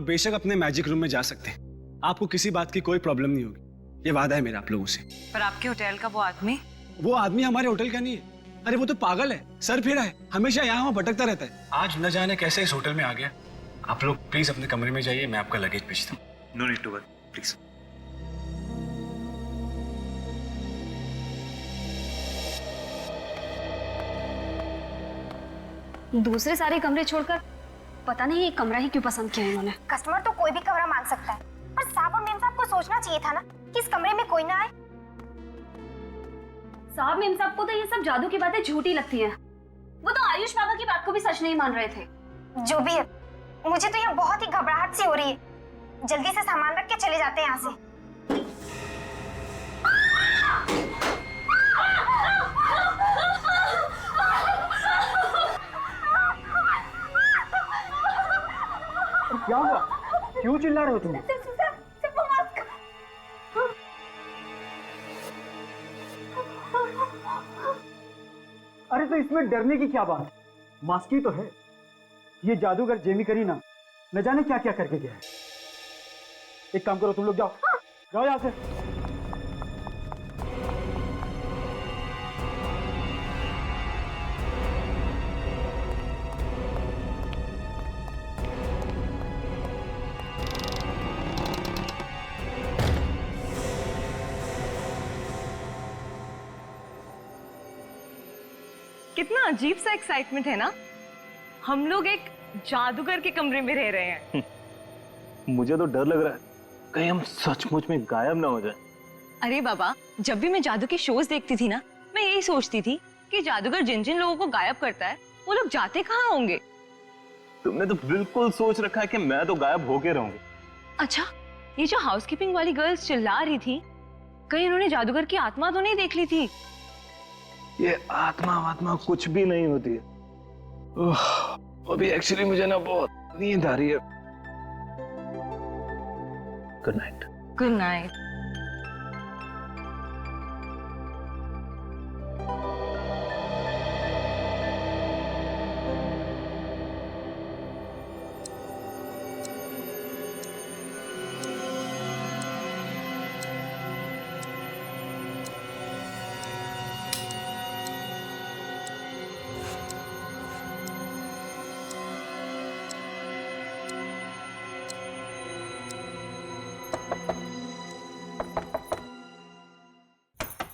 लोग बेशक अपने मैजिक रूम में जा सकते हैं, आपको किसी बात की कोई प्रॉब्लम नहीं होगी, ये वादा है मेरा आप लोगों से। पर आपके होटल का वो आदमी हमारे होटल का नहीं है। अरे वो तो पागल है, सर फिरा है, हमेशा यहाँ वहाँ भटकता रहता है। आज न जाने कैसे इस होटल में आ गया। आप लोग प्लीज अपने कमरे में जाइए, मैं आपका लगेज भेजता हूँ। No need to worry, please. दूसरे सारे कमरे छोड़कर पता नहीं ये कमरा ही क्यों पसंद किया इन्होंने। कस्टमर तो कोई भी कमरा मांग सकता है, पर साहब और मेम साहब को सोचना चाहिए था ना कि इस कमरे में कोई ना आए। साहब मेम साहब को तो ये सब जादू की बातें झूठी लगती हैं। वो तो आयुष बाबा की बात को भी सच नहीं मान रहे थे। जो भी है, मुझे तो यहाँ बहुत ही घबराहट सी हो रही है। जल्दी से सामान रख के चले जाते हैं यहाँ से। क्या हुआ? क्यों चिल्ला रहे हो तुम? अरे तो इसमें डरने की क्या बात? मास्क ही तो है। ये जादूगर जेमी करीना न जाने क्या क्या करके गया है। एक काम करो, तुम लोग जाओ जाओ यहां से। कितना अजीब सा एक्साइटमेंट है ना। हम लोग एक जादूगर के कमरे में रह रहे हैं। मुझे तो डर लग रहा है कहीं हम सचमुच में गायब ना हो जाए। अरे बाबा, जब भी मैं जादू के शोज देखती थी ना, मैं यही सोचती थी कि जादूगर जिन जिन लोगों को गायब करता है वो लोग जाते कहाँ होंगे। तुमने तो बिल्कुल सोच रखा है कि मैं तो गायब होके रहूंगी। अच्छा, ये जो हाउसकीपिंग वाली गर्ल्स चिल्ला रही थी, कहीं उन्होंने जादूगर की आत्मा तो नहीं देख ली थी? ये आत्मा कुछ भी नहीं होती है। अभी एक्चुअली मुझे ना बहुत नींद आ रही है। Good night. Good night.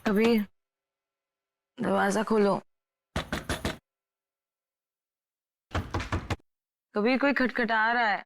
Kabir, दरवाजा खोलो। कबीर, कोई खटखटा रहा है।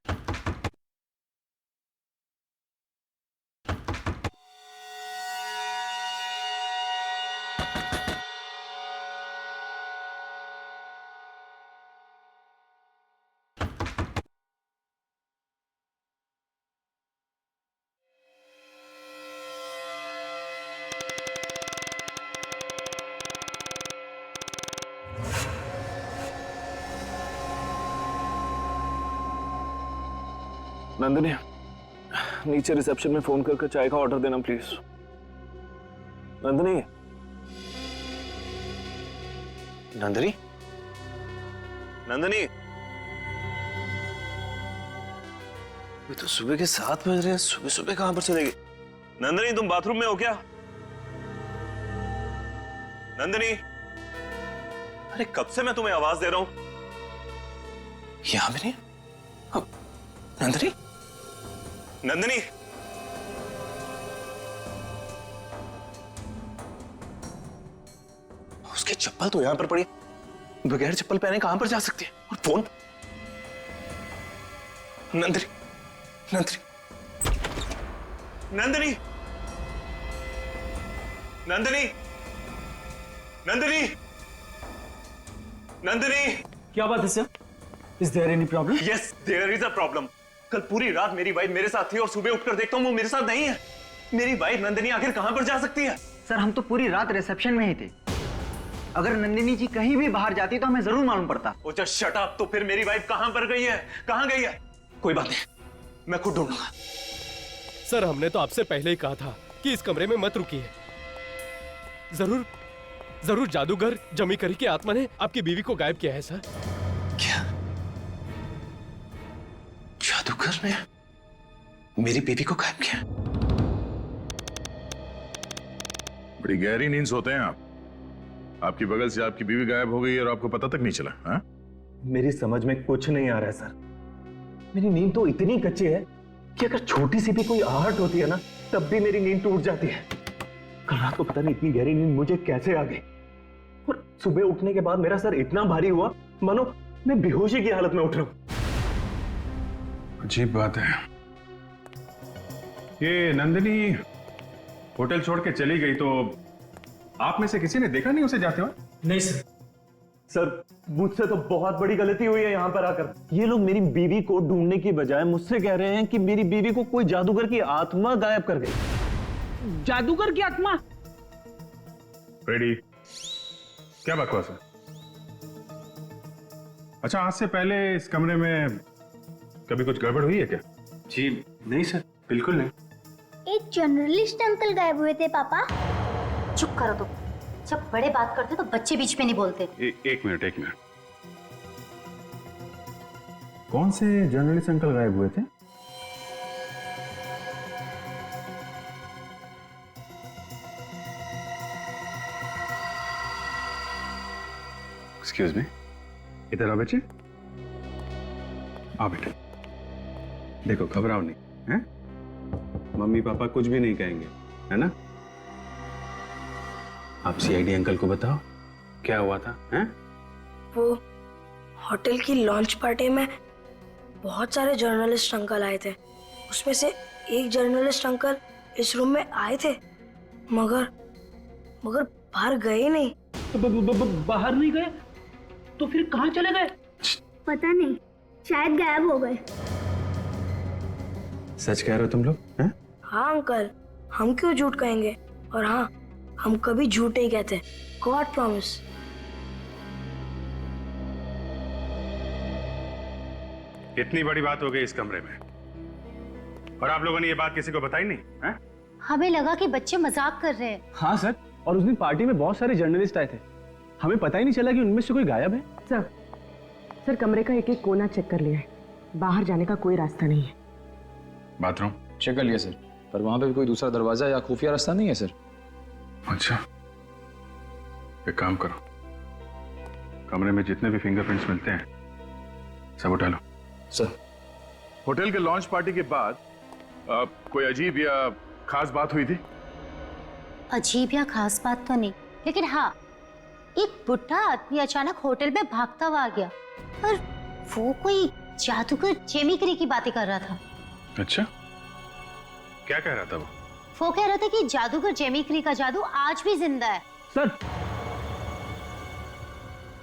नंदिनी, नीचे रिसेप्शन में फोन करके चाय का ऑर्डर देना प्लीज। नंदिनी। नंदिनी। नंदिनी, ये तो सुबह के 7 बज रहे हैं। सुबह सुबह कहां पर चलेगी? नंदिनी, तुम बाथरूम में हो क्या? नंदिनी, अरे कब से मैं तुम्हें आवाज दे रहा हूं। यहां भी नहीं। नंदिनी, नंदिनी, उसकी चप्पल तो यहां पर पड़ी, बगैर चप्पल पहने कहां पर जा सकती है? और फोन? नंदिनी, नंदिनी, नंदिनी, नंदिनी, नंदिनी, नंदिनी। क्या बात है sir? Is there any problem? Yes, there is a problem. कल पूरी रात मेरी वाइफ मेरे साथ थी और सुबह उठकर देखता हूं वो मेरे साथ नहीं है। मेरी वाइफ नंदिनी आखिर कहां पर जा सकती है? सर, हम तो पूरी रात रिसेप्शन में ही थे। अगर नंदिनी जी कहीं भी बाहर जाती तो हमें जरूर मालूम पड़ता। ओ जस्ट शट अप। तो फिर मेरी वाइफ कहां पर गई है? कहां गई है? कोई बात नहीं, मैं खुद ढूंढूंगा। सर, हमने तो आपसे पहले ही कहा था कि इस कमरे में मत रुकिए। जरूर जरूर जादूगर जमी करी की आत्मा ने आपकी बीवी को गायब किया है सर। क्या? जादूगर? उसने मेरी बीवी को गायब किया? बड़ी गहरी नींद सोते हैं आप। आपकी बगल से आपकी बीवी गायब हो गई और आपको पता तक नहीं चला। हाँ? मेरी समझ में कुछ नहीं आ रहा है सर। मेरी नींद तो इतनी कच्ची है कि अगर छोटी सी भी कोई आहट होती है ना, तब भी मेरी नींद टूट जाती है। कल रात को पता नहीं इतनी गहरी नींद मुझे कैसे आ गई, और सुबह उठने के बाद मेरा सर इतना भारी हुआ मानो मैं बेहोशी की हालत में उठ रहा हूं। अजीब बात है। ये नंदिनी होटल छोड़ के चली गई तो आप में से किसी ने देखा नहीं उसे जाते हुए? नहीं सर। सर मुझसे तो बहुत बड़ी गलती हुई है यहाँ पर आकर। ये लोग मेरी बीवी को ढूंढने की बजाय मुझसे कह रहे हैं कि मेरी बीवी को कोई जादूगर की आत्मा गायब कर गई। जादूगर की आत्मा? फ्रेडी, क्या बकवास है? अच्छा, आज से पहले इस कमरे में कभी कुछ गड़बड़ हुई है क्या? जी नहीं सर, बिल्कुल नहीं। एक जर्नलिस्ट अंकल गायब हुए थे पापा। चुप करो तुम। जब बड़े बात करते तो बच्चे बीच में नहीं बोलते। एक मिनट। कौन से जर्नलिस्ट अंकल गायब हुए थे? एक्सक्यूज मी, इधर आओ बच्चे। आओ बेटे। देखो, घबराओ नहीं, हैं? मम्मी पापा कुछ भी नहीं कहेंगे, है ना? आप सीआईडी अंकल को बताओ क्या हुआ था, हैं? वो होटल की लॉन्च पार्टी में बहुत सारे जर्नलिस्ट अंकल आए थे। उसमें से एक जर्नलिस्ट अंकल इस रूम में आए थे, मगर बाहर गए नहीं। बाहर नहीं गए तो फिर कहाँ चले गए? पता नहीं, शायद गायब हो गए। सच कह रहे हो तुम लोग, हैं? हाँ अंकल, हम क्यों झूठ कहेंगे? और हाँ, हम कभी झूठ नहीं कहते। God promise. इतनी बड़ी बात हो गई इस कमरे में, और आप लोगों ने ये बात किसी को बताई नहीं, हैं? हमें लगा कि बच्चे मजाक कर रहे हैं। हाँ सर, और उस दिन पार्टी में बहुत सारे जर्नलिस्ट आए थे, हमें पता ही नहीं चला कि उनमें से कोई गायब है। सर कमरे का एक एक कोना चेक कर लिया है, बाहर जाने का कोई रास्ता नहीं है। बाथरूम चेक कर लिया सर, पर वहां पे भी कोई दूसरा दरवाजा या खुफिया रास्ता नहीं है सर। अच्छा, एक काम करो, कमरे में जितने भी फिंगरप्रिंट्स मिलते हैं सब उठा लो। सर, होटल के लॉन्च पार्टी के बाद कोई अजीब या खास बात हुई थी? अजीब या खास बात तो नहीं, लेकिन हाँ, एक बुढ़ा आदमी अचानक होटल में भागता हुआ आ गया, और वो कोई जादूगर जेमिकरी की बातें कर रहा था। अच्छा, क्या कह रहा था वो? वो कह रहा था कि जादूगर जेमिकरी का जादू आज भी जिंदा है। सर,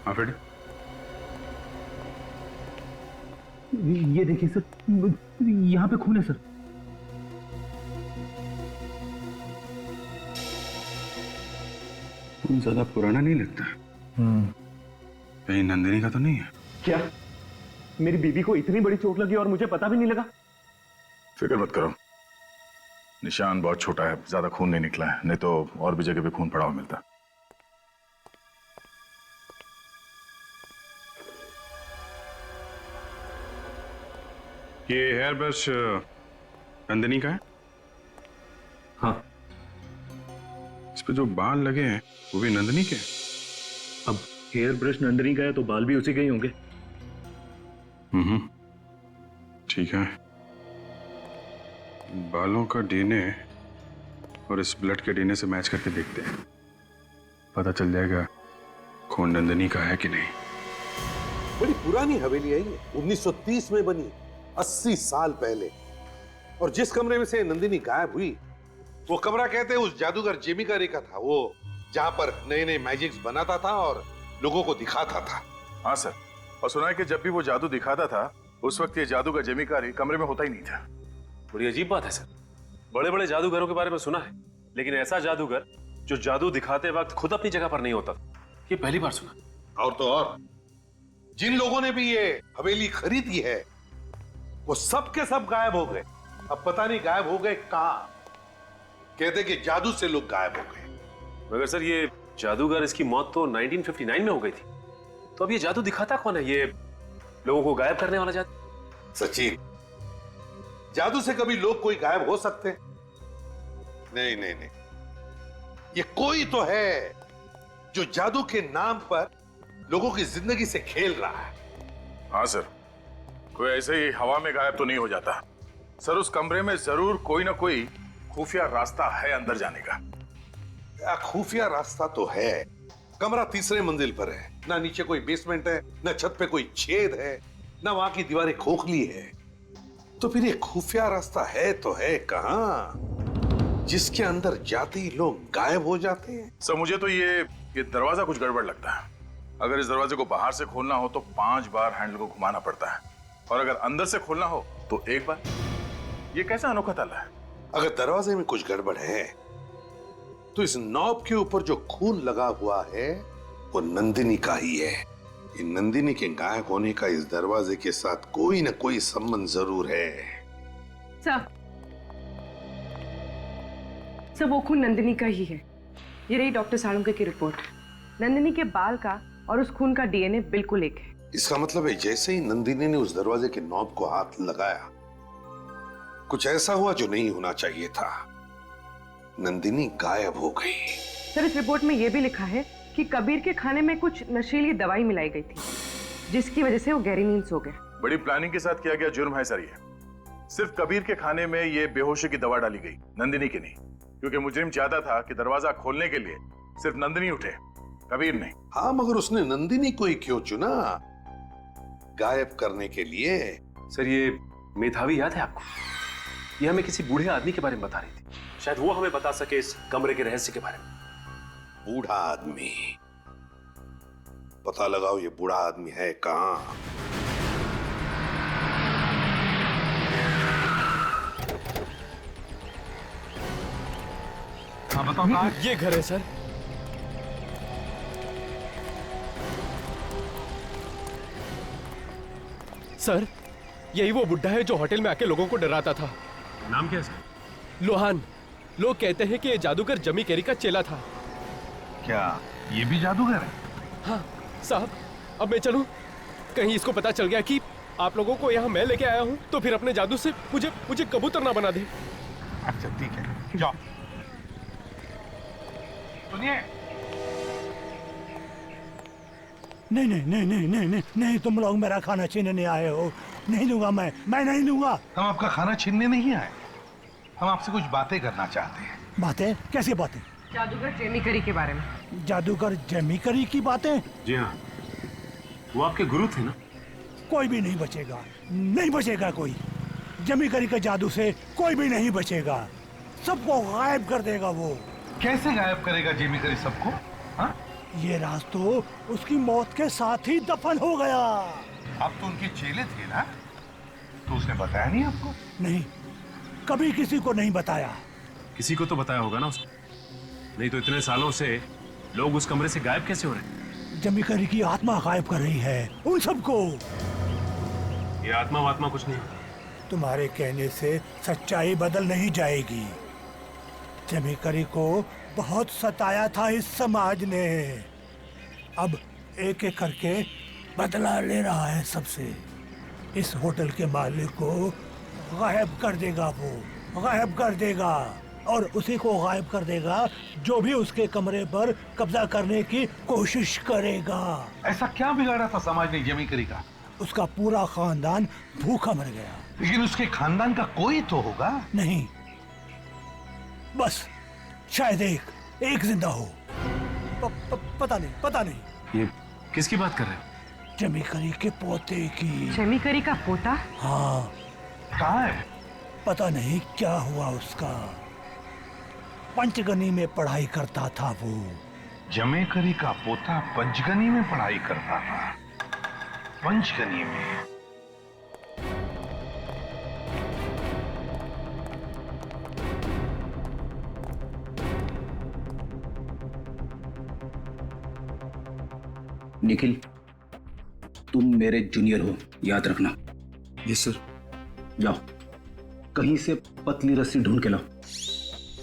हाँ फ्रेडी, ये देखिए सर, यहाँ पे खून है सर। खून ज्यादा पुराना नहीं लगता। कहीं नंदिनी का तो नहीं है? क्या मेरी बीवी को इतनी बड़ी चोट लगी और मुझे पता भी नहीं लगा? फिक्र मत करो, निशान बहुत छोटा है, ज्यादा खून नहीं निकला है, नहीं तो और भी जगह पे खून पड़ा हुआ मिलता। ये हेयर ब्रश नंदिनी का है? हाँ। इस पे जो बाल लगे हैं वो भी नंदिनी के? अब हेयर ब्रश नंदिनी का है तो बाल भी उसी के ही होंगे। ठीक है, बालों का डीएनए और इस ब्लड के डीएनए से मैच करके देखते हैं, पता चल जाएगा खून नंदिनी का है कि नहीं। बड़ी पुरानी हवेली है ये, 1930 में बनी, 80 साल पहले। और जिस कमरे में से नंदिनी गायब हुई, वो कमरा कहते हैं उस जादूगर जेमिकरी का था, वो जहां पर नए नए मैजिक्स बनाता था और लोगों को दिखाता था। हाँ सर, और सुना है कि जब भी वो जादू दिखाता था उस वक्त ये जादूगर जेमिकरी कमरे में होता ही नहीं था। बड़ी अजीब बात है सर, बड़े बड़े जादूगरों के बारे में सुना है, लेकिन ऐसा जादूगर जो जादू दिखाते वक्त खुद अपनी जगह पर नहीं होता, ये पहली बार सुना। और तो और, जिन लोगों ने भी ये हवेली खरीदी है वो सब के सब गायब हो गए। अब पता नहीं गायब हो गए कहां। कहते कि जादू से लोग गायब हो गए। मगर सर, ये जादूगर, इसकी मौत तो 1959 में हो गई थी, तो अब ये जादू दिखाता कौन है? ये लोगों को गायब करने वाला जादू? सचिन, जादू से कभी लोग कोई गायब हो सकते हैं? नहीं नहीं नहीं, ये कोई तो है जो जादू के नाम पर लोगों की जिंदगी से खेल रहा है। हाँ सर, कोई ऐसे ही हवा में गायब तो नहीं हो जाता सर। उस कमरे में जरूर कोई ना कोई खुफिया रास्ता है अंदर जाने का। खुफिया रास्ता तो है। कमरा तीसरे मंजिल पर है, ना नीचे कोई बेसमेंट है, ना छत पे कोई छेद है, ना वहां की दीवारें खोखली है। तो फिर ये खुफिया रास्ता है तो है कहां जिसके अंदर जाते ही लोग गायब हो जाते हैं? सर मुझे तो ये दरवाजा कुछ गड़बड़ लगता है। अगर इस दरवाजे को बाहर से खोलना हो तो 5 बार हैंडल को घुमाना पड़ता है, और अगर अंदर से खोलना हो तो 1 बार। ये कैसा अनोखा ताला है? अगर दरवाजे में कुछ गड़बड़ है तो इस नॉब के ऊपर जो खून लगा हुआ है वो नंदिनी का ही है। इन नंदिनी के गायब होने का इस दरवाजे के साथ कोई ना कोई संबंध जरूर है। सर वो खून नंदिनी का ही है। ये रही डॉक्टर साळुंके की रिपोर्ट। नंदिनी के बाल का और उस खून का डीएनए बिल्कुल एक है। इसका मतलब है जैसे ही नंदिनी ने उस दरवाजे के नॉब को हाथ लगाया, कुछ ऐसा हुआ जो नहीं होना चाहिए था। नंदिनी गायब हो गई। सर इस रिपोर्ट में यह भी लिखा है कि कबीर के खाने में कुछ नशीली दवाई मिलाई गई थी, जिसकी वजह से वो गहरी नींद सो गए। बड़ी प्लानिंग के साथ किया गया जुर्म है सर ये। सिर्फ कबीर के खाने में ये बेहोशी की दवा डाली गई, नंदिनी की नहीं, क्योंकि मुजरिम चाहता था कि दरवाजा खोलने के लिए सिर्फ नंदिनी उठे, कबीर नहीं। हाँ, मगर उसने नंदिनी को ही क्यों चुना गायब करने के लिए? सर ये मेधावी याद है आपको? ये हमें किसी बूढ़े आदमी के बारे में बता रही थी। शायद वो हमें बता सके इस कमरे के रहस्य के बारे में। बूढ़ा आदमी? पता लगाओ ये बूढ़ा आदमी है कहां। हाँ बताओ कहाँ? ये घर है सर। सर यही वो बुड्ढा है जो होटल में आके लोगों को डराता था। नाम क्या है? लोहान। लोग कहते हैं कि ये जादूगर जमी कैरी का चेला था। क्या ये भी जादूगर है? हाँ साहब, अब मैं चलूं? कहीं इसको पता चल गया कि आप लोगों को यहाँ मैं लेके आया हूँ तो फिर अपने जादू से मुझे कबूतर ना बना दे। अच्छा ठीक है, जाओ। सुनिए। नहीं नहीं नहीं नहीं नहीं नहीं नहीं, तुम लोग मेरा खाना छीनने नहीं आए हो। नहीं दूंगा मैं नहीं दूंगा। हम आपका खाना छीनने नहीं आए, हम आपसे कुछ बातें करना चाहते हैं। बातें? कैसी बातें? जादूगर जेमी करी के बारे में। जादूगर जेमी करी की बातें? जी हाँ, वो आपके गुरु थे ना? कोई भी नहीं बचेगा, नहीं बचेगा कोई। जेमी करी के जादू से कोई भी नहीं बचेगा, सबको गायब कर देगा वो। कैसे गायब करेगा जेमी करी सबको? हाँ? ये राज तो उसकी मौत के साथ ही दफन हो गया। आप तो उनके चेले थे ना, तो उसने बताया नहीं आपको? नहीं, कभी किसी को नहीं बताया। किसी को तो बताया होगा ना उसने, नहीं तो इतने सालों से लोग उस कमरे से गायब कैसे हो रहे? जेमी करी की आत्मा गायब कर रही है उन सबको। ये आत्मा वात्मा कुछ नहीं। तुम्हारे कहने से सच्चाई बदल नहीं जाएगी। जेमी करी को बहुत सताया था इस समाज ने, अब एक एक करके बदला ले रहा है सबसे। इस होटल के मालिक को गायब कर देगा वो, गायब कर देगा, और उसी को गायब कर देगा जो भी उसके कमरे पर कब्जा करने की कोशिश करेगा। ऐसा क्या बिगाड़ा था समाज ने जेमी करी का? उसका पूरा खानदान भूखा मर गया। लेकिन उसके खानदान का कोई तो होगा? नहीं, बस शायद एक जिंदा हो। पता नहीं। ये किसकी बात कर रहे हैं? जेमी करी के पोते की। जेमी करी का पोता? हाँ। कहाँ है? पता नहीं क्या हुआ उसका। पंचगनी में पढ़ाई करता था वो। जेमी करी का पोता पंचगनी में पढ़ाई करता था? पंचगनी में? निखिल, तुम मेरे जूनियर हो, याद रखना। Yes sir. जाओ, कहीं से पतली रस्सी ढूंढ के लाओ।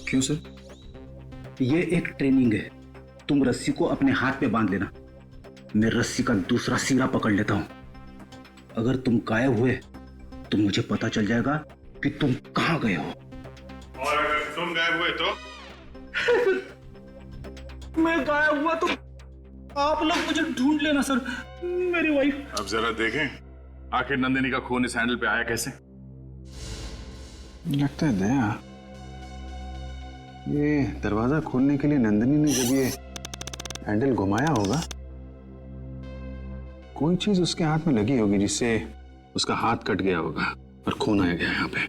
क्यों सर? ये एक ट्रेनिंग है, तुम रस्सी को अपने हाथ पे बांध लेना, मैं रस्सी का दूसरा सिरा पकड़ लेता हूं। अगर तुम गायब हुए तो मुझे पता चल जाएगा कि तुम कहां गए हो। और अगर तुम गायब हुए तो? मैं गायब हुआ तो आप लोग मुझे ढूंढ लेना सर, मेरी वाइफ। अब जरा देखें आखिर नंदिनी का खून इस हैंडल पे आया कैसे। लगता है दया, ये दरवाजा खोलने के लिए नंदिनी ने जब ये हैंडल घुमाया होगा, कोई चीज उसके हाथ में लगी होगी जिससे उसका हाथ कट गया होगा और खून आ गया यहाँ पे।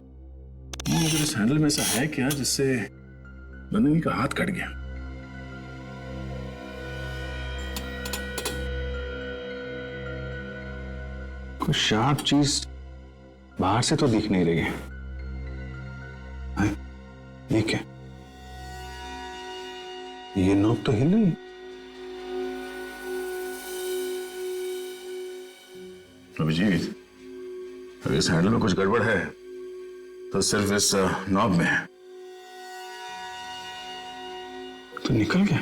मगर इस हैंडल में ऐसा है क्या जिससे नंदिनी का हाथ कट गया? कुछ शार्प चीज बाहर से तो दिख नहीं रही है। ये क्या? ये नोक तो हिल रही। अभिजीत, अगर इस हैंडल में कुछ गड़बड़ है तो सिर्फ इस नॉब में है। तो निकल गया।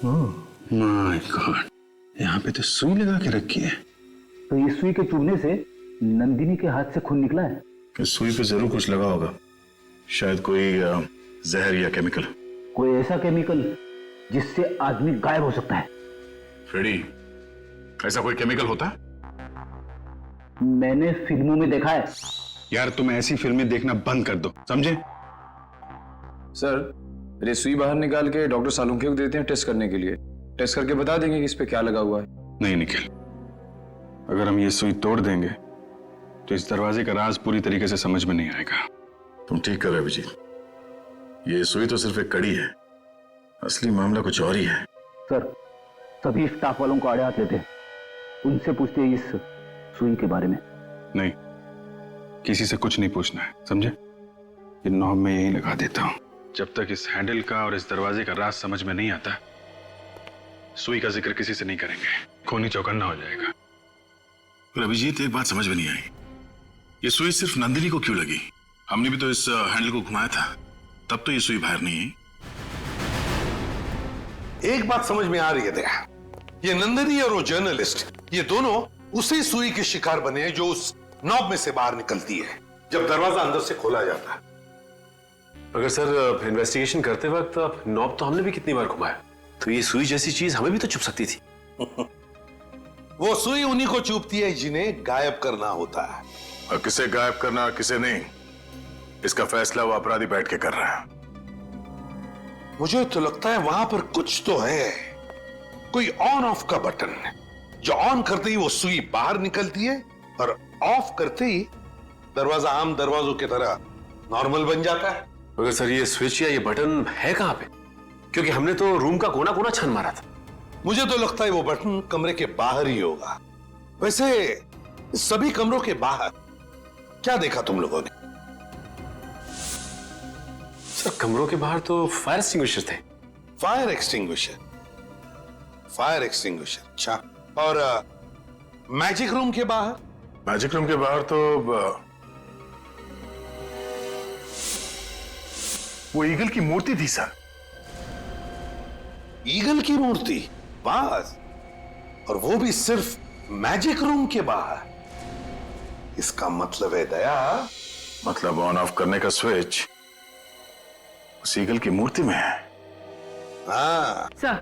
ओह माय गॉड, यहाँ पे तो सुई लगा के रखी है। तो ये सुई के चुभने से नंदिनी के हाथ से खून निकला है। इस सुई पे जरूर कुछ लगा होगा, शायद कोई जहर या केमिकल। कोई ऐसा केमिकल जिससे आदमी गायब हो सकता है। फ्रेडी, ऐसा कोई केमिकल होता है? मैंने फिल्मों में देखा है। यार तुम ऐसी फिल्में देखना बंद कर दो, समझे? सर, ये सुई बाहर निकाल के डॉक्टर सालुंखे को देते हैं टेस्ट करने के लिए। टेस्ट करके बता देंगे कि इस पे क्या लगा हुआ है। नहीं निखिल, अगर हम ये सुई तोड़ देंगे तो इस दरवाजे का राज पूरी तरीके से समझ में नहीं आएगा। तुम ठीक कर रहे हो अभिजीत, ये सुई तो सिर्फ एक कड़ी है, असली मामला कुछ और ही है। सर, सभी स्टाफ वालों को आड़े हाथ लेते हैं, उनसे पूछते हैं इस सुई के बारे में। नहीं, किसी से कुछ नहीं पूछना है, समझे? ये नॉब में यही लगा देता हूं। जब तक इस हैंडल का और इस दरवाजे का राज समझ में नहीं आता, सुई का जिक्र किसी से नहीं करेंगे, खूनी चौकन्ना हो जाएगा। पर अभिजीत, एक बात समझ में नहीं आई, ये सुई सिर्फ नंदिनी को क्यों लगी? हमने भी तो इस हैंडल को घुमाया था, तब तो ये सुई बाहर नहीं आई। एक बात समझ में आ रही है दया, ये नंदिनी और वो जर्नलिस्ट, ये दोनों उसी सुई के शिकार बने हैं जो उस नॉब में से बाहर निकलती है जब दरवाजा अंदर से खोला जाता है। अगर सर इन्वेस्टिगेशन करते वक्त अब नॉब तो हमने भी कितनी बार घुमाया, तो ये सुई जैसी चीज हमें भी तो चुभ सकती थी। वो सुई उन्हीं को चुभती है जिन्हें गायब करना होता है। और किसे गायब करना किसे नहीं, इसका फैसला वो अपराधी बैठ के कर रहा है। मुझे तो लगता है वहां पर कुछ तो है, कोई ऑन ऑफ का बटन, जो ऑन करते ही वो सुई बाहर निकलती है और ऑफ करते ही दरवाजा आम दरवाजों की तरह नॉर्मल बन जाता है। मगर सर, ये स्विच या ये बटन है कहां पे? क्योंकि हमने तो रूम का कोना कोना छान मारा था। मुझे तो लगता है वो बटन कमरे के बाहर ही होगा। वैसे सभी कमरों के बाहर क्या देखा तुम लोगों ने? सर, कमरों के बाहर तो फायर एक्सटिंग्विशर थे। फायर एक्सटिंग्विशर, फायर एक्सटिंग्विशर, अच्छा। और मैजिक रूम के बाहर? मैजिक रूम के बाहर तो वो ईगल की मूर्ति थी सर। ईगल की मूर्ति? बस, और वो भी सिर्फ मैजिक रूम के बाहर। इसका मतलब है दया, मतलब ऑन ऑफ करने का स्विच उस ईगल की मूर्ति में है। हाँ। सर,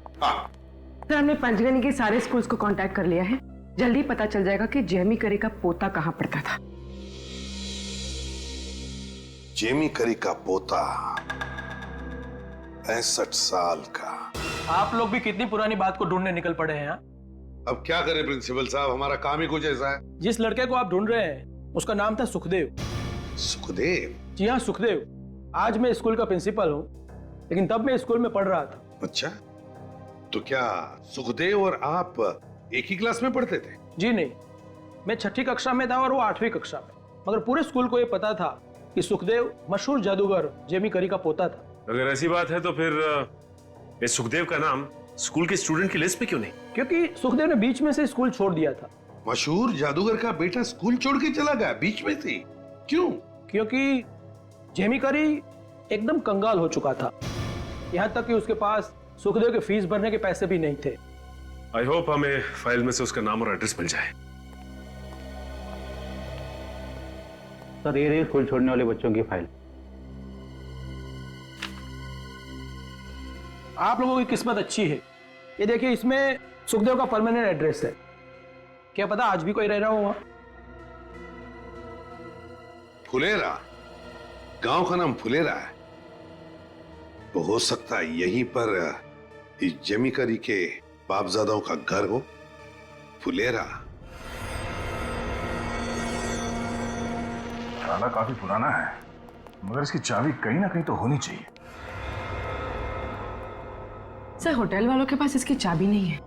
सर हमने पंचगनी के सारे स्कूल्स को कांटेक्ट कर लिया है। जल्दी पता चल जाएगा कि जेमी करी का पोता कहां पढ़ता था। जेमी करी का पोता 65 साल का। आप लोग भी कितनी पुरानी बात को ढूंढने निकल पड़े हैं। अब क्या करें प्रिंसिपल साहब, हमारा काम ही कुछ ऐसा है। जिस लड़के को आप ढूंढ रहे हैं उसका नाम था सुखदेव। सुखदेव? जी हाँ, सुखदेव। आज मैं स्कूल का प्रिंसिपल हूँ, लेकिन तब मैं स्कूल में पढ़ रहा था। अच्छा, तो क्या सुखदेव और आप एक ही क्लास में पढ़ते थे? जी नहीं, मैं 6ठी कक्षा में था और वो 8वीं कक्षा में। मगर पूरे स्कूल को ये पता था कि सुखदेव मशहूर जादूगर जेमी करी का पोता था। अगर ऐसी बात है तो फिर इस सुखदेव का नाम स्कूल के स्टूडेंट की लिस्ट पे क्यों नहीं? क्योंकि सुखदेव ने बीच में से स्कूल छोड़ दिया था। मशहूर जादूगर का बेटा स्कूल छोड़ के चला गया बीच में से? क्यों? क्योंकि जेमी करी एकदम कंगाल हो चुका था, यहाँ तक कि उसके पास सुखदेव के फीस भरने के पैसे भी नहीं थे। आई होप हमें फाइल में से उसका नाम और एड्रेस मिल जाए। सर ये रही स्कूल छोड़ने वाले बच्चों की फाइल। आप लोगों की किस्मत अच्छी है। ये देखिए, इसमें सुखदेव का परमानेंट एड्रेस है। क्या पता आज भी कोई रह रहा हो वहां। फुलेरा, गांव का नाम फुलेरा है, तो हो सकता है यहीं पर इस जमीकरी के बापजादाओं का घर हो। फुलेरा ताला काफी पुराना है, मगर इसकी चाबी कहीं ना कहीं तो होनी चाहिए। सर होटल वालों के पास इसकी चाबी नहीं है,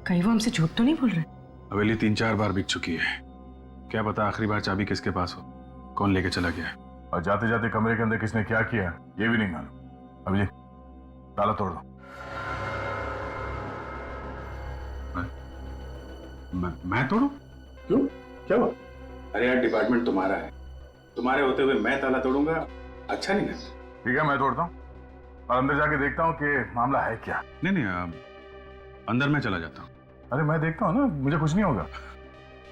कहीं वो हमसे झूठ तो नहीं बोल रहे? हवेली 3-4 बार बिक चुकी है, क्या पता आखिरी बार चाबी किसके पास हो, कौन लेके चला गया है। और जाते जाते कमरे के अंदर किसने क्या किया ये भी नहीं मालूम। अब ये ताला तोड़ दो। मैं तोड़ू? क्यों, क्या हुआ? अरे यार, डिपार्टमेंट तुम्हारा है, तुम्हारे होते हुए मैं ताला तोड़ूंगा? अच्छा नहीं लगता। ठीक है, मैं तोड़ता हूँ और अंदर जाके देखता हूँ कि मामला है क्या। नहीं, अंदर मैं चला जाता हूँ। अरे मैं देखता हूँ ना, मुझे कुछ नहीं होगा।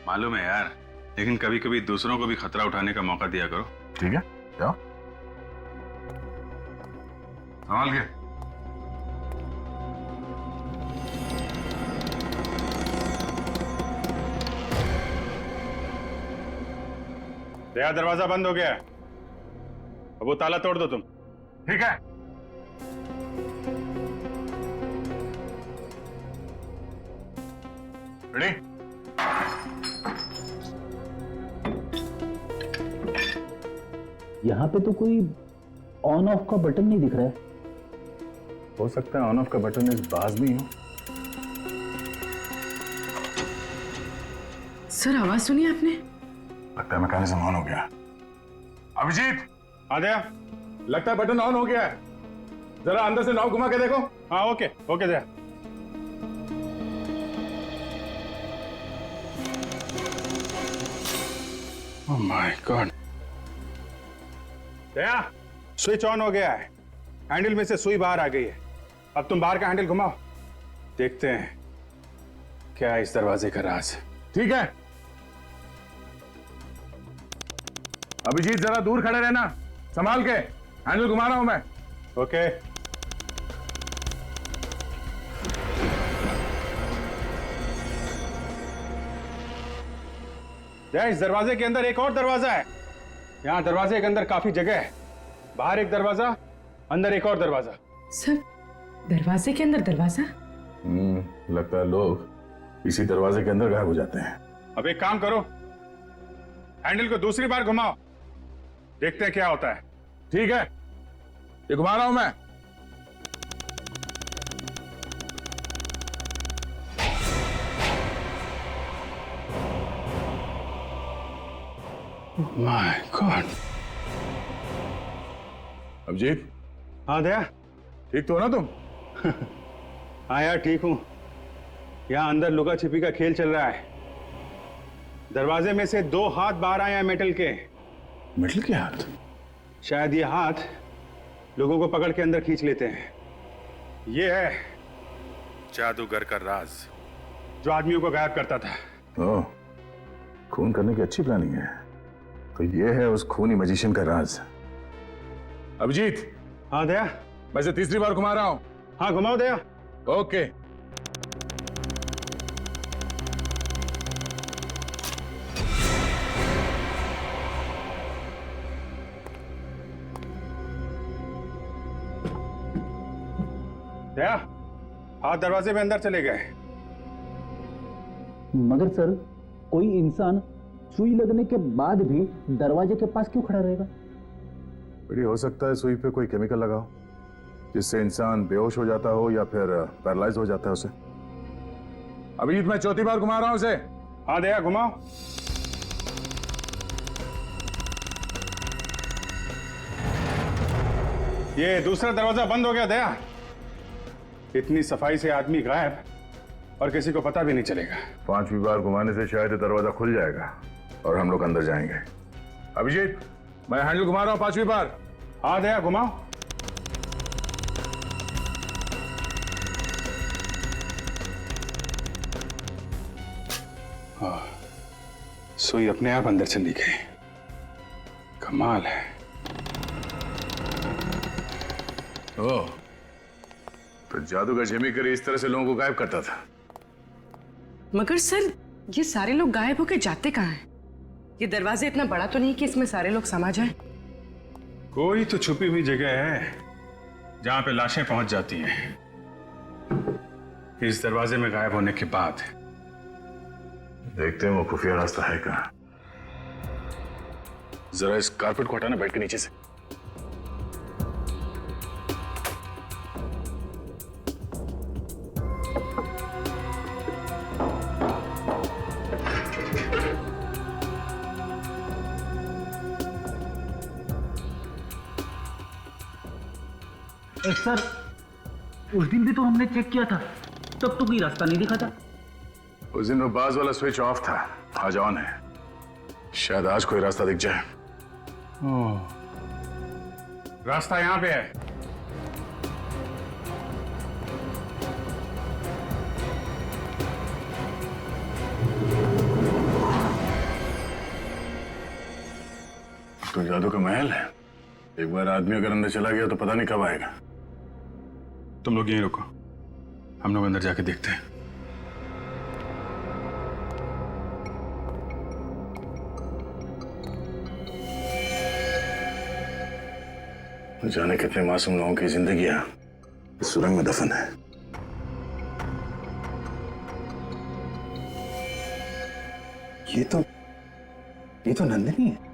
मालूम है यार, लेकिन कभी कभी दूसरों को भी खतरा उठाने का मौका दिया करो। ठीक है, जाओ संभाल के। दया, दरवाजा बंद हो गया है, अब वो ताला तोड़ दो तुम। ठीक है। रेडी? यहाँ पे तो कोई ऑन ऑफ का बटन नहीं दिख रहा है। हो सकता है ऑन ऑफ का बटन इस बाज में ही हो। सर आवाज सुनी आपने? लगता है मैकेनिज्म ऑन हो गया। अभिजीत, हाँ दया, लगता है बटन ऑन हो गया है, जरा अंदर से नॉब घुमा के देखो। हाँ okay okay Daya. Oh my God. Daya, switch on हो गया है, हैंडल में से सुई बाहर आ गई है। अब तुम बाहर का हैंडल घुमाओ, देखते हैं क्या है इस दरवाजे का राज। ठीक है। अभिजीत जरा दूर खड़े रहना, संभाल के, हैंडल घुमा रहा हूं मैं। ओके। इस दरवाजे के अंदर एक और दरवाजा है। यहाँ दरवाजे के अंदर काफी जगह है, बाहर एक दरवाजा, अंदर एक और दरवाजा। सर दरवाजे के अंदर दरवाजा? लगता है लोग इसी दरवाजे के अंदर गायब हो जाते हैं। अब एक काम करो, हैंडल को दूसरी बार घुमाओ, देखते हैं क्या होता है। ठीक है, ये घुमा रहा हूं मैं। My god. अभिजीत। हाँ दया। ठीक तो हो ना तुम? हाँ यार ठीक हूं। यहाँ अंदर लुका छिपी का खेल चल रहा है। दरवाजे में से 2 हाथ बाहर आए हैं मेटल के। मेटल के हाथ? शायद ये हाथ लोगों को पकड़ के अंदर खींच लेते हैं। ये है जादूगर का राज, जो आदमियों को गायब करता था। ओह, खून करने की अच्छी प्लानिंग है। तो ये है उस खूनी मैजिशियन का राज। अभिजीत। हाँ दया। मैं इसे तीसरी बार घुमा रहा हूं। हाँ घुमाओ दया। ओके। दया, हाथ दरवाजे में अंदर चले गए। मगर सर, कोई इंसान सुई लगने के बाद भी दरवाजे के पास क्यों खड़ा रहेगा? बड़ी हो सकता है सुई पे कोई केमिकल लगा हो, जिससे इंसान बेहोश हो जाता हो या फिर पैरालाइज हो जाता है उसे। अभिजीत, मैं चौथी बार घुमा रहा हूं उसे। हाँ दया, घुमाओ। ये दूसरा दरवाजा बंद हो गया दया। इतनी सफाई से आदमी गायब और किसी को पता भी नहीं चलेगा। 5वीं बार घुमाने से शायद दरवाजा खुल जाएगा और हम लोग अंदर जाएंगे। अभिजीत, मैं हैंडल घुमा रहा हूं 5वीं बार। हाँ दया, घुमाओ। हाँ, सुई अपने आप अंदर चली गई। कमाल है। ओह, तो जादूगर जेमी करी इस तरह से लोगों को गायब करता था। मगर सर, ये सारे लोग गायब होके जाते कहाँ हैं? ये दरवाजा इतना बड़ा तो नहीं कि इसमें सारे लोग समा जाएं? कोई तो छुपी हुई जगह है जहां पे लाशें पहुंच जाती हैं। इस दरवाजे में गायब होने के बाद देखते हैं वो खुफिया रास्ता है कहाँ। जरा इस कारपेट को हटाना, बैठ के नीचे से। सर, उस दिन भी तो हमने चेक किया था, तब तो कोई रास्ता नहीं दिखा था। उस दिन वो बाज वाला स्विच ऑफ था, आज ऑन है। शायद आज कोई रास्ता दिख जाए। रास्ता यहां पे है। तो जादू का महल है। एक बार आदमी अगर अंदर चला गया तो पता नहीं कब आएगा। तुम लोग यहीं रुको, हम लोग अंदर जाके देखते हैं। जाने कितने मासूम लोगों की जिंदगियां इस सुरंग में दफन है। ये तो नंदिनी है।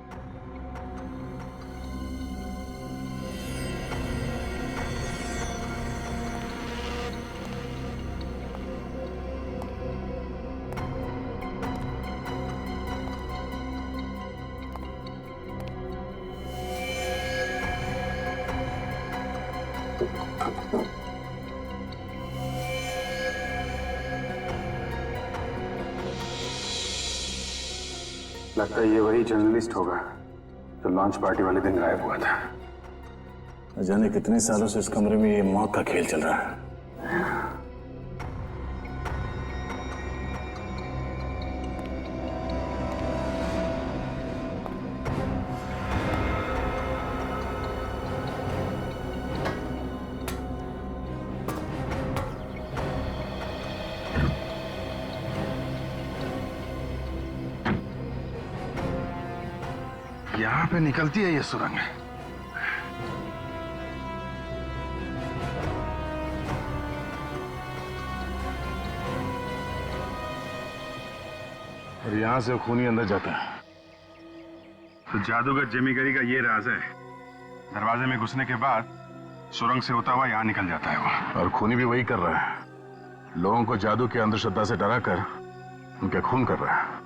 लगता है ये वही जर्नलिस्ट होगा जो लॉन्च पार्टी वाले दिन गायब हुआ था। न जाने कितने सालों से इस कमरे में ये मौत का खेल चल रहा है। यहां पे निकलती है ये सुरंग। और यहां से खूनी अंदर जाता है। तो जादूगर जेमिकरी का ये राज है। दरवाजे में घुसने के बाद सुरंग से होता हुआ यहां निकल जाता है वो। और खूनी भी वही कर रहा है। लोगों को जादू की अंधश्रद्धा से डराकर उनके खून कर रहा है।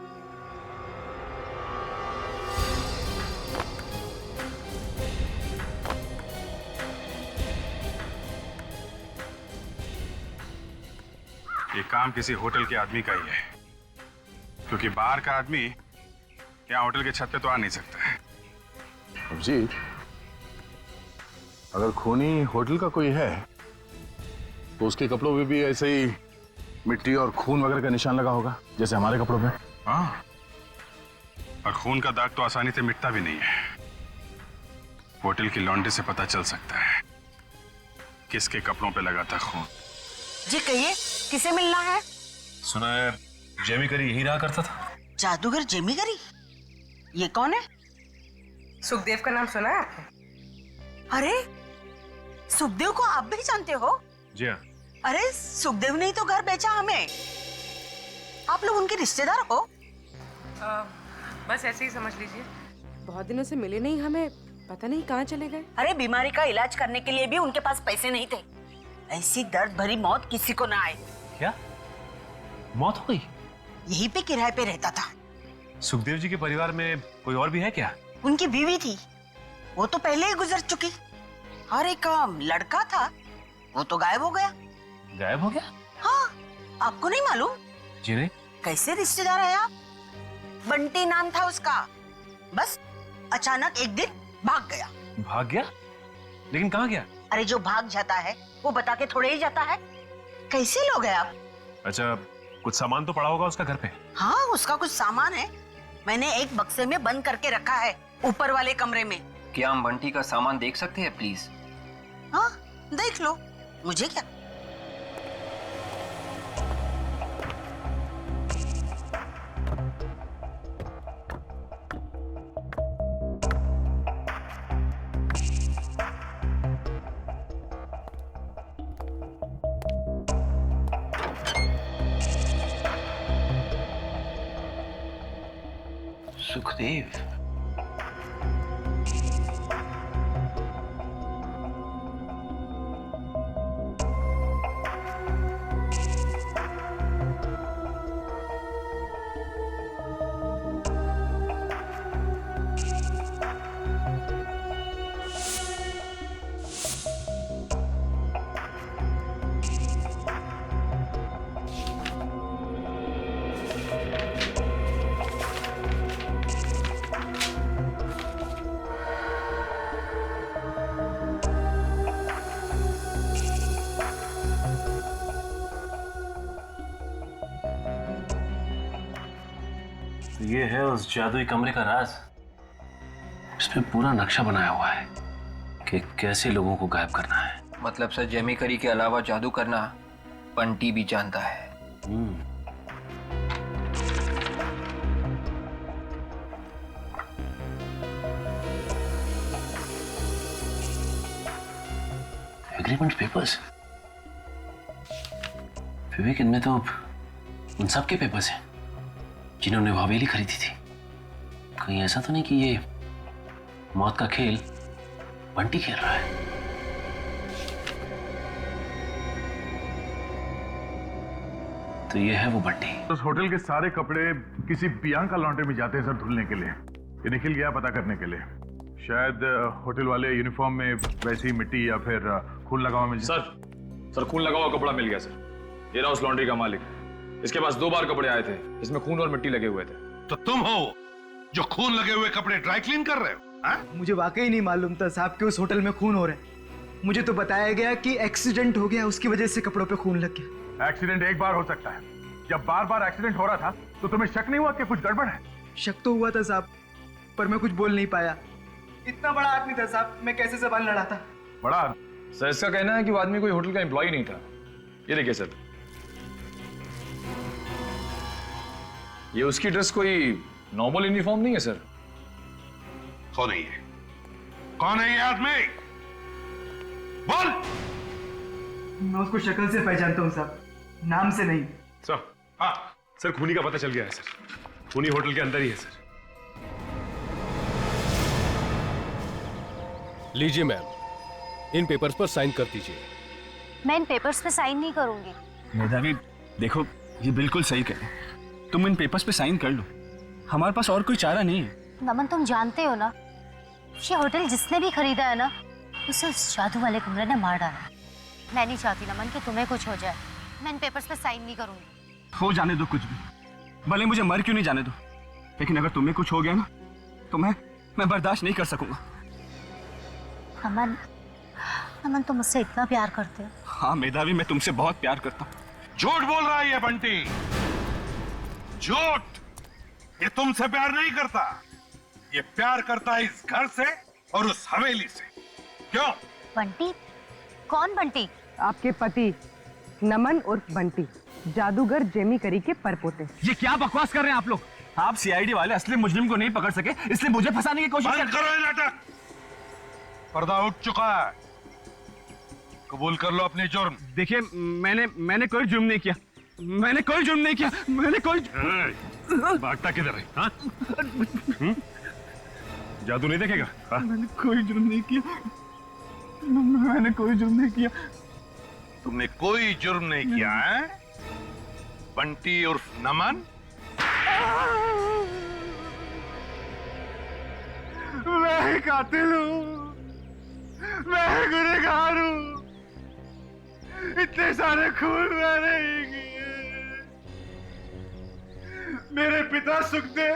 ये काम किसी होटल के आदमी का ही है, क्योंकि बाहर का आदमी यहाँ होटल के छत पे तो आ नहीं सकता है। जी, अगर खूनी होटल का कोई है तो उसके कपड़ों पे भी ऐसे ही मिट्टी और खून वगैरह का निशान लगा होगा जैसे हमारे कपड़ों पे। हाँ, और खून का दाग तो आसानी से मिटता भी नहीं है। होटल की लॉन्ड्री से पता चल सकता है किसके कपड़ों पे लगा था खून। जी कहिए, किसे मिलना है? सुना है जेमिकरी यही रहा करता था। जादूगर जेमिकरी? ये कौन है? सुखदेव का नाम सुना है आपने? अरे, सुखदेव को आप भी जानते हो? जी हाँ। अरे, सुखदेव ने ही तो घर बेचा हमें। आप लोग उनके रिश्तेदार हो? बस ऐसे ही समझ लीजिए। बहुत दिनों से मिले नहीं, हमें पता नहीं कहाँ चले गए। अरे, बीमारी का इलाज करने के लिए भी उनके पास पैसे नहीं थे। ऐसी दर्द भरी मौत किसी को ना आए। क्या मौत हो गई? यहीं पे किराए पे रहता था। सुखदेव जी के परिवार में कोई और भी है क्या? उनकी बीवी थी, वो तो पहले ही गुजर चुकी। और एक लड़का था, वो तो गायब हो गया। गायब हो गया? हाँ, आपको नहीं मालूम? जी नहीं। कैसे रिश्तेदार है आप? बंटी नाम था उसका। बस अचानक एक दिन भाग गया। भाग गया? लेकिन कहाँ गया? अरे, जो भाग जाता है वो बता के थोड़े ही जाता है। कैसे लोग हैं आप? अच्छा, कुछ सामान तो पड़ा होगा उसका घर पे। हाँ, उसका कुछ सामान है। मैंने एक बक्से में बंद करके रखा है। ऊपर वाले कमरे में। क्या हम बंटी का सामान देख सकते हैं प्लीज? हाँ देख लो, मुझे क्या। सुखदेव, तो ये है उस जादुई कमरे का राज। इसमें पूरा नक्शा बनाया हुआ है कि कैसे लोगों को गायब करना है। मतलब सर जेमी करी के अलावा जादू करना बंटी भी जानता है। एग्रीमेंट पेपर्स, विवेक, इनमें तो उन सब के पेपर्स हैं जिन्होंने वो हवेली खरीदी थी। कहीं ऐसा तो नहीं कि ये मौत का खेल बंटी खेल रहा है? तो ये है वो बंटी। उस होटल के सारे कपड़े किसी बियांका लॉन्ड्री में जाते हैं सर धुलने के लिए। ये निखिल गया पता करने के लिए। शायद होटल वाले यूनिफॉर्म में वैसी मिट्टी या फिर खून लगा हुआ मिल जाए। सर खून लगा हुआ कपड़ा मिल गया सर। ये रहा उस लॉन्ड्री का मालिक। इसके पास 2 बार कपड़े आए थे, इसमें खून और मिट्टी लगे हुए थे। तो तुम हो जो खून लगे हुए कपड़े ड्राई क्लीन कर रहे हो? मुझे वाकई नहीं मालूम था साहब कि उस होटल में खून हो रहा है। मुझे तो बताया गया कि एक्सीडेंट हो गया, उसकी वजह से कपड़ों पे खून लग गया। एक्सीडेंट एक बार हो सकता है, जब बार बार एक्सीडेंट हो रहा था तो तुम्हें शक नहीं हुआ कि कुछ गड़बड़ है? शक तो हुआ था साहब, पर मैं कुछ बोल नहीं पाया। इतना बड़ा आदमी था साहब, मैं कैसे जबान लड़ाता। बड़ा सर इसका कहना है कि वो आदमी कोई होटल का एम्प्लॉय नहीं था। ये देखिए सर, ये उसकी ड्रेस कोई नॉर्मल यूनिफॉर्म नहीं है सर। कौन है ये? कौन है ये आदमी? बोल। मैं उसको शक्ल से पहचानता हूँ साहब, नाम से नहीं। सर हाँ सर, खूनी का पता चल गया है सर। खूनी होटल के अंदर ही है सर। लीजिए मैम, इन पेपर्स पर साइन कर दीजिए। मैं इन पेपर्स पे साइन नहीं करूंगी। मेधावी देखो, ये बिल्कुल सही कह रहे हैं। तुम इन पेपर्स पे साइन कर लो, हमारे पास और कोई चारा नहीं है। नमन तुम जानते हो ना, ये होटल जिसने भी खरीदा है ना, उसे उस जादू वाले कमरे ने मार डाला। मैं नहीं चाहती नमन कि तुम्हें कुछ हो जाए। मैं इन पेपर्स पे साइन नहीं करूंगी। हो जाने दो कुछ भी, भले मुझे मर क्यों नहीं जाने दो, लेकिन अगर तुम्हें कुछ हो गया ना तो मैं बर्दाश्त नहीं कर सकूंगा। नमन, नमन तुम मुझसे इतना प्यार करते हो? हाँ मेधावी, मैं तुमसे बहुत प्यार करता हूँ। झूठ बोल रहा है ये बंटी, झूठ। ये तुमसे प्यार नहीं करता, ये प्यार करता है इस घर से और उस हवेली से। क्यों? बंटी? कौन बंटी? आपके पति नमन उर्फ बंटी, जादूगर जेमी करी के परपोते। ये क्या बकवास कर रहे हैं आप लोग? आप सीआईडी वाले असली मुजरिम को नहीं पकड़ सके, इसलिए मुझे फंसाने की कोशिश बंद करो ये नाटक। पर्दा उठ चुका है, कबूल कर लो अपनी जुर्म। देखिए, मैंने कोई जुर्म नहीं किया। मैंने कोई जुर्म नहीं किया। मैंने कोई भागता किधर है? हाँ? जादू नहीं देखेगा? हाँ? मैंने कोई जुर्म नहीं किया। मैंने कोई जुर्म नहीं किया। तुमने कोई जुर्म नहीं किया है? बंटी उर्फ नमन? मैं कातिल हूँ, मैं गुनहगार हूँ। इतने सारे खून मैंने ही किए। मेरे पिता सुखदेव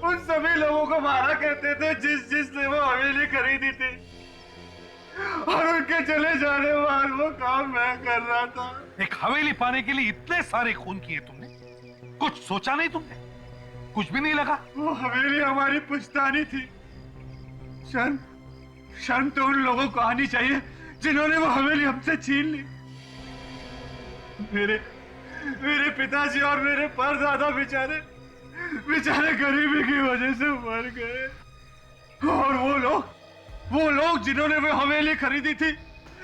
उन सभी लोगों को मारा करते थे जिसने वो हवेली खरीदी थी, और उनके चले जाने बाद वो काम मैं कर रहा था। एक हवेली पाने के लिए इतने सारे खून किए तुमने, कुछ सोचा नहीं तुमने? कुछ भी नहीं लगा? वो हवेली हमारी पुश्तानी थी। शर्म शर्म तो उन लोगों को आनी चाहिए जिन्होंने वो हवेली हमसे छीन ली। मेरे पिताजी और मेरे परदादा बेचारे गरीबी की वजह से मर गए। और वो लोग जिन्होंने वो हवेली खरीदी थी,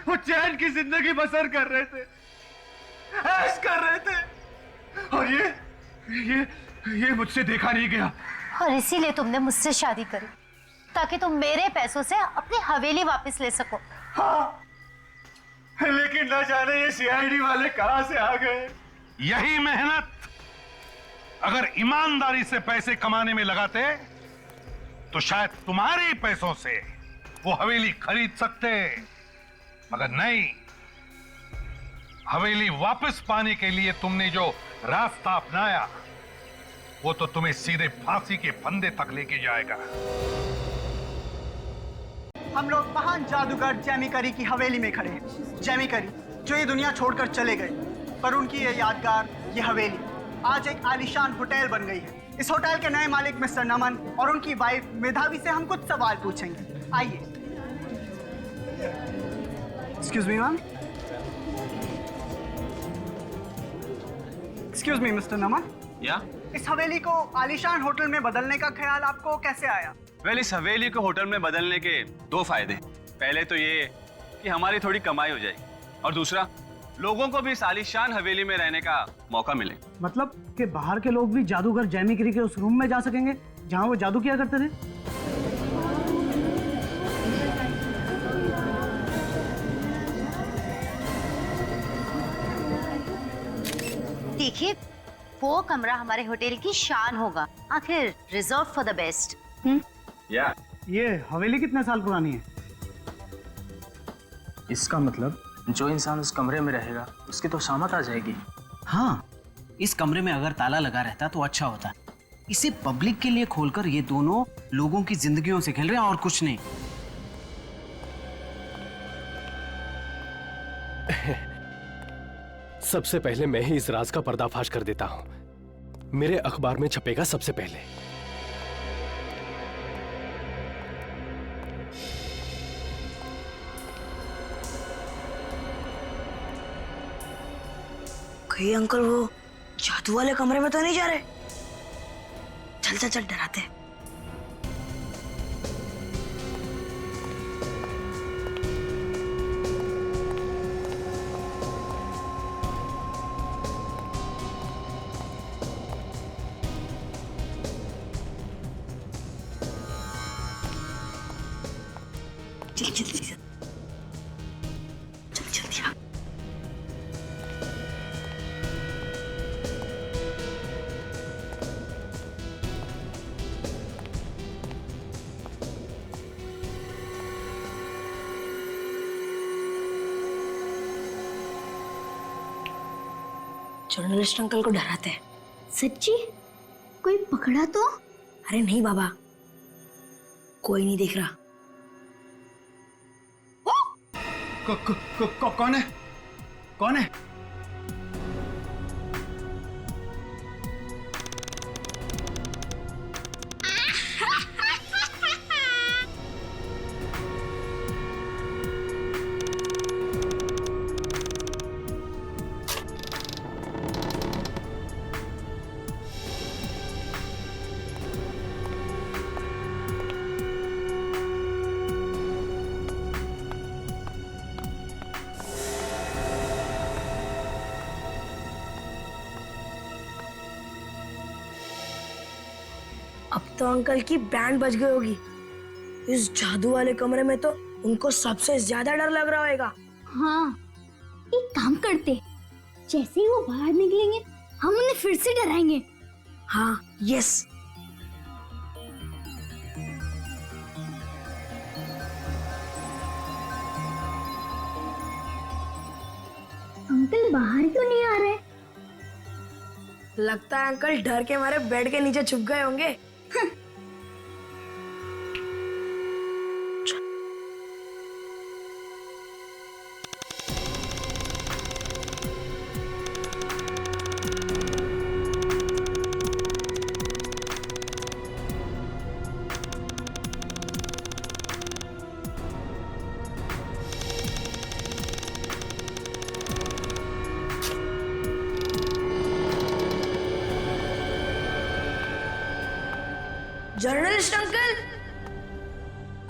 वो चैन की जिंदगी बसर कर रहे थे, ऐश कर रहे थे। और ये मुझसे देखा नहीं गया। और इसीलिए तुमने मुझसे शादी करी, ताकि तुम मेरे पैसों से अपनी हवेली वापस ले सको। हाँ, लेकिन न जाने ये सीआईडी वाले कहां से आ गए। यही मेहनत अगर ईमानदारी से पैसे कमाने में लगाते तो शायद तुम्हारे ही पैसों से वो हवेली खरीद सकते, मगर नहीं। हवेली वापस पाने के लिए तुमने जो रास्ता अपनाया वो तो तुम्हें सीधे फांसी के फंदे तक लेके जाएगा। हम लोग महान जादूगर जेमी करी की हवेली में खड़े हैं। जेमी करी जो ये दुनिया छोड़कर चले गए, पर उनकी ये यादगार, ये हवेली आज एक आलीशान होटल बन गई है। इस होटल के नए मालिक मिस्टर नमन और उनकी वाइफ मेधावी से हम कुछ सवाल पूछेंगे। आइए। Excuse me ma'am. Excuse me mister Naman. Yeah? इस हवेली को आलीशान होटल में बदलने का ख्याल आपको कैसे आया? वेल, इस हवेली को होटल में बदलने के दो फायदे। पहले तो ये कि हमारी थोड़ी कमाई हो जाएगी, और दूसरा लोगों को भी इस आलीशान हवेली में रहने का मौका मिले। मतलब कि बाहर के लोग भी जादूगर जेमी करी के उस रूम में जा सकेंगे जहां वो जादू किया करते थे। देखिए, वो कमरा हमारे होटल की शान होगा, आखिर रिजर्व फॉर द बेस्ट। या ये हवेली कितने साल पुरानी है? इसका मतलब जो इंसान उस कमरे में रहेगा उसकी तो शामत आ जाएगी। हाँ, इस कमरे में अगर ताला लगा रहता तो अच्छा होता। इसे पब्लिक के लिए खोलकर ये दोनों लोगों की जिंदगियों से खेल रहे हैं और कुछ नहीं। सबसे पहले मैं ही इस राज का पर्दाफाश कर देता हूं। मेरे अखबार में छपेगा सबसे पहले। कहीं अंकल वो जादू वाले कमरे में तो नहीं जा रहे? चल चल चल, डराते हैं। चल जल्दी चल, चल जल्दी आ। जर्नलिस्ट अंकल को डराते हैं। सच्ची? कोई पकड़ा तो? अरे नहीं बाबा, कोई नहीं देख रहा। कौन है? कौन है? अब तो अंकल की बैंड बज गई होगी। इस जादू वाले कमरे में तो उनको सबसे ज्यादा डर लग रहा होगा। हाँ, एक काम करते, जैसे ही वो बाहर निकलेंगे हम उन्हें फिर से डराएंगे। हाँ, यस। अंकल बाहर क्यों नहीं आ रहे? लगता है अंकल डर के मारे बेड के नीचे छुप गए होंगे।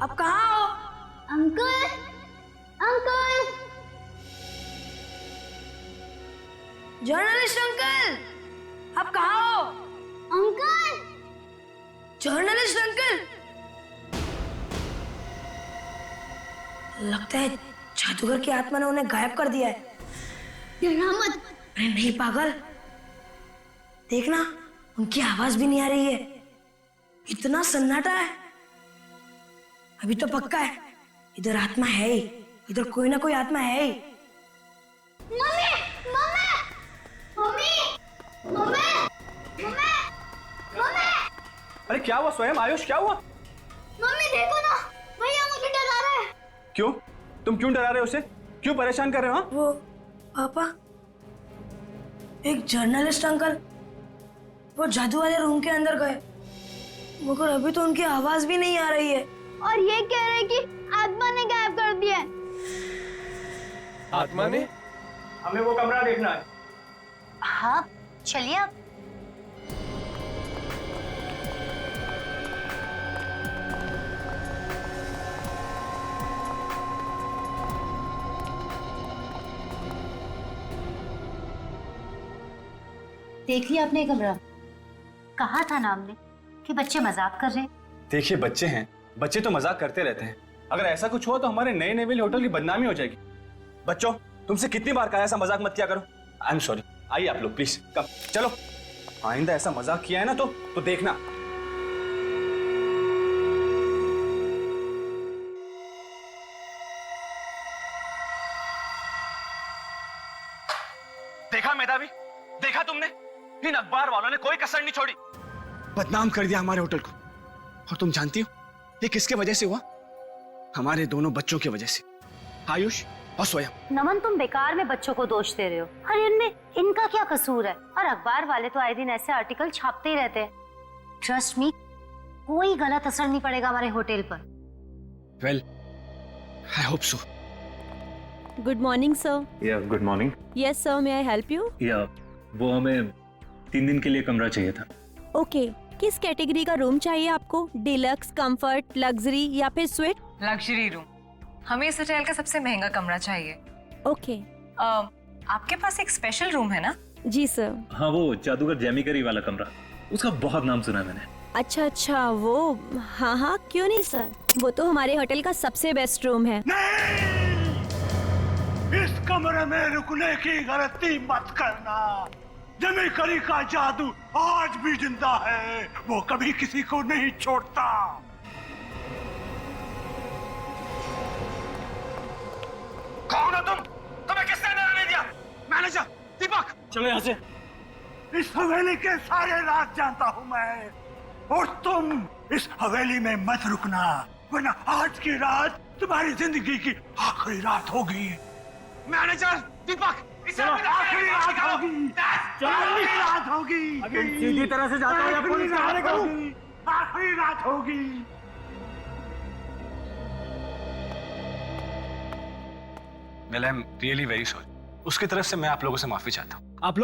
आप कहाँ हो? अंकल, अंकल, जर्नलिस्ट अंकल, आप कहाँ हो? Uncle, journalist uncle. लगता है जादूगर की आत्मा ने उन्हें गायब कर दिया है। डरा मत। अरे नहीं पागल, देखना उनकी आवाज भी नहीं आ रही है। इतना सन्नाटा है। अभी तो पक्का है इधर आत्मा है ही, इधर कोई ना कोई आत्मा है ही। Mummy, mummy, mummy, mummy, mummy, mummy, अरे क्या हुआ स्वयं? आयुष क्या हुआ? मम्मी देखो ना, भैया मुझे डरा रहे हैं। क्यों? तुम क्यों डरा रहे हो उसे? क्यों परेशान कर रहे हो? हाँ? वो पापा, एक जर्नलिस्ट अंकल वो जादू वाले रूम के अंदर गए, मगर अभी तो उनकी आवाज भी नहीं आ रही है। और ये कह रहे हैं कि आत्मा ने गायब कर दिया है। आत्मा ने? हमें वो कमरा देखना है। हाँ, चलिए आप। देख लिया आपने कमरा? कहा था ना हमने कि बच्चे मजाक कर रहे हैं। देखिए बच्चे हैं, बच्चे तो मजाक करते रहते हैं। अगर ऐसा कुछ हो तो हमारे नए नेवल होटल की बदनामी हो जाएगी। बच्चों, तुमसे कितनी बार कहा ऐसा मजाक मत किया करो। I am sorry. आइए आप लोग प्लीज, कम चलो। आइंदा ऐसा मजाक किया है ना तो देखना। देखा मेधावी, देखा तुमने? इन अखबार वालों ने कोई कसर नहीं छोड़ी, बदनाम कर दिया हमारे होटल को। और तुम जानती हो ये किसके वजह से हुआ? हमारे दोनों बच्चों की वजह से, आयुष और स्वयं। नमन, तुम बेकार में बच्चों को दोष दे रहे हो। अरे इनमें इनका क्या कसूर है? और अखबार वाले तो आए दिन ऐसे आर्टिकल छापते ही रहते हैं। ट्रस्ट मी, कोई गलत असर नहीं पड़ेगा हमारे होटल पर। Well, I hope so. Good morning sir. Yeah good morning. Yes sir, may I help you? Yeah वो हमें 3 दिन के लिए कमरा चाहिए था। ओके, किस कैटेगरी का रूम चाहिए आपको? डिलक्स, कंफर्ट, लग्जरी या फिर स्वीट? Luxury room. हमें इस होटल का सबसे महंगा कमरा चाहिए। ओके। आपके पास एक स्पेशल रूम है ना? जी सर। हाँ, वो जादूगर जेमी करी वाला कमरा, उसका बहुत नाम सुना है मैंने। अच्छा अच्छा, वो हाँ हाँ, क्यों नहीं सर, वो तो हमारे होटल का सबसे बेस्ट रूम है। इस कमरे में रुकने की गलती मत करना। जेमी करी का जादू आज भी जिंदा है, वो कभी किसी को नहीं छोड़ता। कौन हो तुम? तुम्हें किसने डराने दिया? मैनेजर दीपक, चलो यहाँ से। इस हवेली के सारे राज जानता हूँ मैं, और तुम इस हवेली में मत रुकना, वरना आज की रात तुम्हारी जिंदगी की आखिरी रात होगी। मैनेजर दीपक, इसे आखिरी रात होगी, आखिरी रात होगी। अगर सीधी तरह से जाता हो या पुलिस के हवाले करूं? आखिरी रात होगी। Well, I am really very sorry. उसकी तरफ से मैं आप लोगों से माफी चाहता हूँ। आप लोग